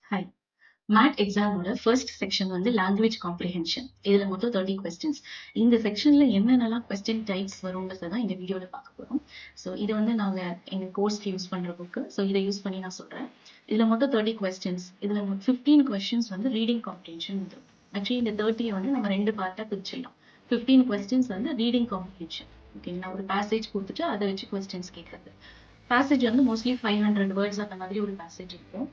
Hi. Mat எக்ஸாமோட first section வந்து language comprehension. இதுல மொத்தம் 30 கொஸ்டின்ஸ். இந்த செக்ஷன்ல என்னென்னலாம் கொஸ்டின் டைப்ஸ் வரும்ன்றத தான் இந்த வீடியோல பார்க்க போறோம். ஸோ இது வந்து நாங்க எங்க கோர்ஸ்க்கு யூஸ் பண்ற புக்கு. ஸோ இதை யூஸ் பண்ணி நான் சொல்றேன். இதுல மொத்தம் 30 கொஸ்டின்ஸ். இதுல 15 கொஸ்டின்ஸ் வந்து ரீடிங் காம்ப்ரிஹென்ஷன் வந்துடும். ஆக்சுவலி இந்த 30 வந்து நம்ம 2 பார்ட்டா பிரிச்சிடலாம். 15 கொஸ்டின்ஸ் வந்து ரீடிங் காம்ப்ரிஹென்ஷன். ஓகேங்களா? ஒரு பேசேஜ் கொடுத்துட்டு அதை வச்சு கொஸ்டின்ஸ் கேட்கறது. பேசேஜ் வந்து மோஸ்ட்லி 500 வேர்ட்ஸ் அந்த மாதிரி ஒரு பேசேஜ் இருக்கும்.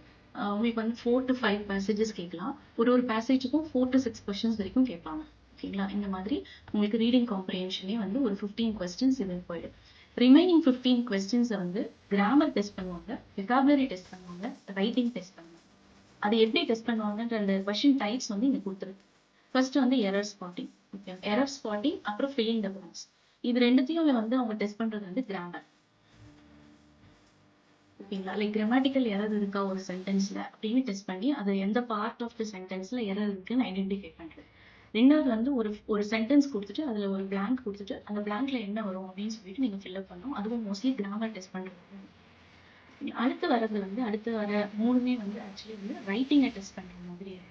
உங்களுக்கு வந்து 4 to 5 பேசேஜஸ் கேட்கலாம். ஒரு பேசேஜுக்கும் 4 to 6 கொஸ்டின்ஸ் வரைக்கும் கேட்பாங்க. ஓகேங்களா? இந்த மாதிரி உங்களுக்கு ரீடிங் காம்ப்ரிஹென்ஷனே வந்து ஒரு 15 கொஸ்டின்ஸ் இது போயிடும். ரிமைனிங் 15 கொஸ்டின்ஸை வந்து கிராமர் டெஸ்ட் பண்ணுவாங்க, வெகாபுலரி டெஸ்ட் பண்ணுவாங்க, ரைட்டிங் டெஸ்ட் பண்ணுவாங்க. அது எப்படி டெஸ்ட் பண்ணுவாங்கன்ற அந்த கொஸ்டின் டைப்ஸ் வந்து இங்க கொடுத்துருக்கு. ஃபர்ஸ்ட் வந்து error spotting. Okay, error spotting அப்புறம் ஃபில்லிங் த பிளாங்க்ஸ். இது ரெண்டுத்தையும் வந்து அவங்க டெஸ்ட் பண்றது வந்து கிராமர். ஓகேங்களா? லைக் கிராமட்டிக்கல் எரர் இருக்கா ஒரு சென்டென்ஸ்ல அப்படின்னு டெஸ்ட் பண்ணி அது எந்த பார்ட் ஆஃப் த சென்டென்ஸ்ல எரர் இருக்குன்னு ஐடென்டிஃபை பண்றது. ரெண்டாவது வந்து ஒரு சென்டென்ஸ் கொடுத்துட்டு அதுல ஒரு பிளாங்க் கொடுத்துட்டு அந்த பிளாங்க்ல என்ன வரும் அப்படின்னு சொல்லிட்டு நீங்க ஃபில்அப் பண்ணணும். அதுவும் மோஸ்ட்லி கிராமர் டெஸ்ட் பண்றது. அடுத்து வர மூணுமே வந்து ஆக்சுவலி வந்து ரைட்டிங்கை டெஸ்ட் பண்ற மாதிரி இருக்கு.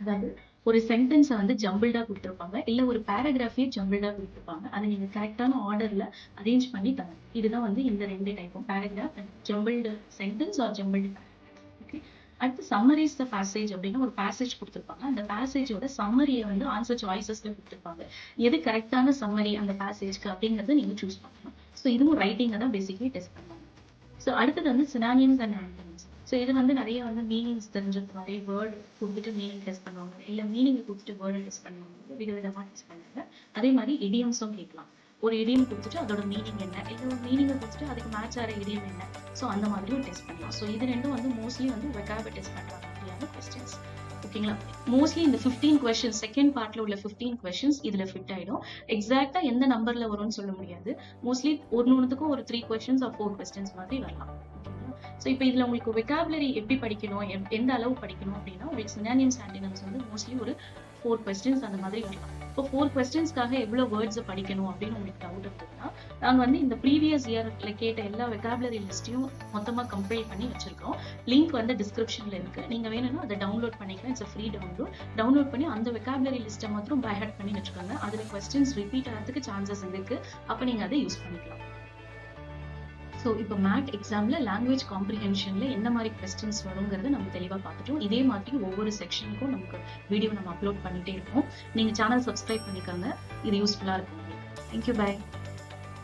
அதாவது ஒரு சென்டென்ஸை வந்து ஜம்பிள்டா கொடுத்துருப்பாங்க, இல்ல ஒரு பேராகிராஃபே ஜம்பிள்டா கொடுத்துருப்பாங்க. அதை நீங்க கரெக்டான ஆர்டர்ல அரேஞ்ச் பண்ணி தரணும். இதுதான் வந்து இந்த ரெண்டு டைப்பும், paragraph and jumbled sentence are jumbled. Okay. அடுத்து சம்மரிஸ் த பேசேஜ் அப்படின்னா ஒரு பேசேஜ் கொடுத்துருப்பாங்க. அந்த பேசேஜோட சம்மரியை வந்து ஆன்சர் சாய்ஸஸ்ல கொடுத்துருப்பாங்க. எது கரெக்டான சம்மரி அந்த பேசேஜ்க்கு அப்படிங்கறத நீங்க சூஸ் பண்ணணும். ஸோ இதுவும் ரைட்டிங்கை தான் பேசிக்கலி டெஸ்ட் பண்ணுவாங்க. ஸோ அடுத்தது வந்து சினானியம்ஸ் அண்ட் ஆன்டனிம்ஸ். ஸோ இது வந்து நிறைய வந்து மீனிங்ஸ் தெரிஞ்சிருக்க மாதிரி வேர்டு கொடுத்துட்டு மீனிங் டெஸ்ட் பண்ணுவாங்க, இல்லை மீனிங் கொடுத்துட்டு வேர்டு டெஸ்ட் பண்ணுவாங்க, விதவிதமாக டெஸ்ட் பண்ணுவாங்க. அதே மாதிரி இடியம்ஸும் கேட்கலாம். ஒரு இடியம் கொடுத்துட்டு அதோட மீனிங் என்ன, இல்லை ஒரு மீனிங்கை கொடுத்துட்டு அதுக்கு மேட்ச் ஆகிற இடியம் என்ன, ஸோ அந்த மாதிரியும் டெஸ்ட் பண்ணலாம். ஸோ இது ரெண்டும் வந்து மோஸ்ட்லி வந்து வெகாபை டெஸ்ட் பண்ணுற மாதிரியான கொஸ்டின்ஸ். ஓகேங்களா? மோஸ்ட்லி இந்த 15 கொஸ்டின்ஸ் செகண்ட் பார்ட்ல உள்ள 15 கொஸ்டின்ஸ் இதுல ஃபிட் ஆயிடும். எக்ஸாக்டா எந்த நம்பர்ல வரும்னு சொல்ல முடியாது. மோஸ்ட்லி ஒன்னுக்கும் ஒரு 3 கொஸ்டின்ஸ் ஆர் 4 கொஸ்டின்ஸ் மாதிரி வரலாம். ஸோ இப்போ இதுல உங்களுக்கு வெகாபுலரி எப்படி படிக்கணும், எந்த அளவு படிக்கணும் அப்படின்னா உங்களுக்கு சினானியம்ஸ் ஆன்டினம்ஸ் வந்து மோஸ்ட்லி ஒரு 4 கொஸ்டின்ஸ் அந்த மாதிரி வரலாம். இப்போ 4 கொஸ்டின்ஸ்க்காக எவ்வளவு வேர்ட்ஸ் படிக்கணும் அப்படின்னு உங்களுக்கு டவுட் இருந்ததுன்னா நாங்க வந்து இந்த ப்ரீவியஸ் இயர்ல கேட்ட எல்லா வெகாபுலரி லிஸ்டையும் மொத்தமா கம்பைல் பண்ணி வச்சிருக்கோம். லிங்க் வந்து டிஸ்கிரிப்ஷன்ல இருக்கு. நீங்க வேணும்னா அதை டவுன்லோட் பண்ணிக்கலாம். இட்ஸ் ஃப்ரீ டவுன்லோட் பண்ணி அந்த வெகாபுலரி லிஸ்ட்டை மாத்திரம் பை ஹார்ட் பண்ணி வச்சுக்கோங்க. அதுல கொஸ்டின்ஸ் ரிப்பீட் ஆகிறதுக்கு சான்சஸ் இருக்கு. அப்ப நீங்க அதை யூஸ் பண்ணிக்கலாம். ஸோ இப்போ மேட் எக்ஸாம்ல லாங்குவேஜ் காம்ப்ரிஹென்ஷன்ல என்ன மாதிரி கொஸ்டின்ஸ் வருங்கிறத நம்ம தெளிவாக பார்த்துட்டோம். இதே மாதிரி ஒவ்வொரு செக்ஷனுக்கும் நமக்கு வீடியோ நம்ம அப்லோட் பண்ணிட்டே இருக்கோம். நீங்க சேனல் சப்ஸ்கிரைப் பண்ணிக்கோங்க. இது யூஸ்ஃபுல்லா இருக்கும். தேங்க்யூ. பை.